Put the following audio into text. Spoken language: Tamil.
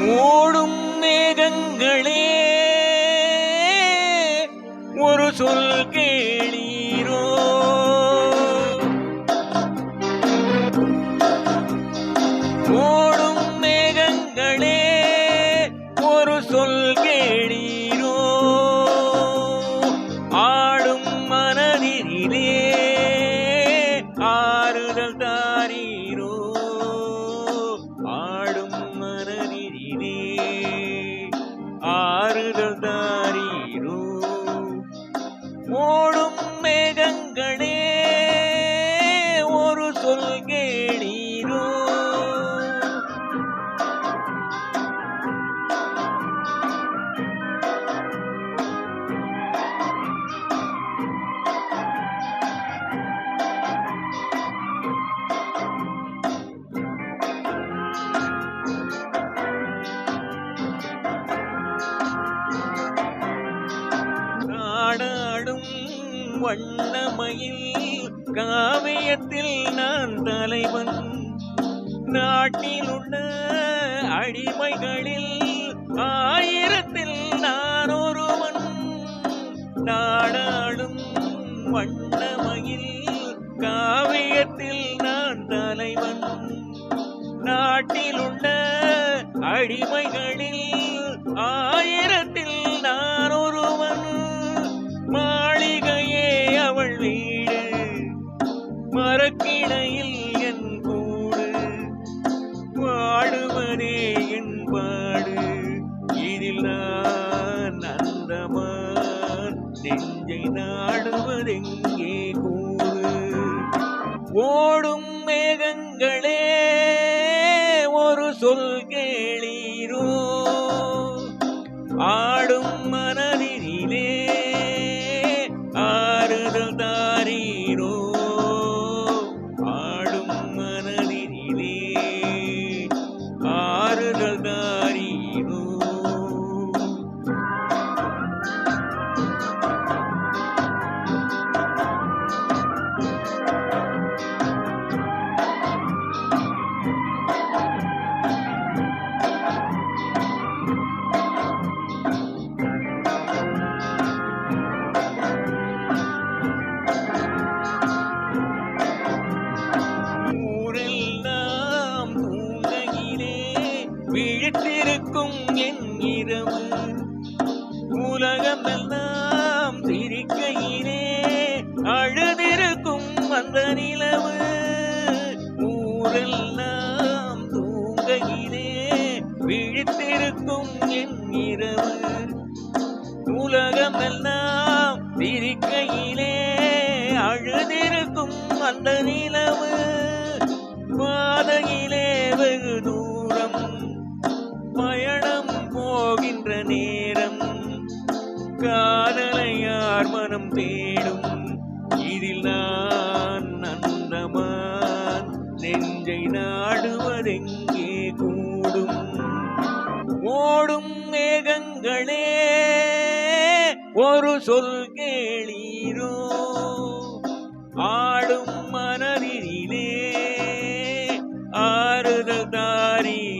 ஓடும் மேகங்களே ஒரு சொல் கேளீரோ. ஓடும் மேகங்களே ஒரு சொல் கேளீரோ. ஆடும் மனதிலே ஆறுதல் தாரீரோ. ஆடும் மனதிலே ஆறுதல் தாரீரோ. ஓடும் மேகங்களே ஒரு சொல் கேளீரோ. நாடாடும் வண்ணமயில் காவியத்தில் நான் தலைவன். நாட்டில் உள்ள அடிமைகளில் ஆயிரத்தில் நான் ஒருவன். நாடாடும் வண்ணமயில் காவியத்தில் நான் தலைவன். நாட்டில் உள்ள அடிமைகளில் ஆயிரத்தில் நான் ஒருவன். மாளிகையே அவள் வீடு, மரக்கிளையில் என் கூடு. வாடுவதே என் பாடு, இதில் நான் அந்தமான். நெஞ்சை நாடுவதெங்கே கூறு. ஓடும் மேகங்களே ஒரு சொல் கேளீரோ. ஆடும் மனதிலே ஆறுதல் தாரீரோ. ஆடும் மனதிலே ஆறுதல் தாரீரோ. விழித்திருக்கும் என் இரவு, உலகமெல்லாம் சிரிக்கையிலே அழுதிருக்கும் அந்த நிலவு. ஊரெல்லாம் தூங்கையிலே விழித்திருக்கும் என் இரவு, உலகமெல்லாம் சிரிக்கையிலே அழுதிருக்கும் அந்த நிலவு. பாதையிலே வெகு தூரம் பயணம் போகின்ற நேரம், காதலை யார் மனம் தேடும், இதில் நான் அந்தமான். நெஞ்சை நாடுவதெங்கே கூடும். ஓடும் மேகங்களே ஒரு சொல் கேளீரோ. ஆடும் மனதிலே ஆறுதல் தாரீரோ.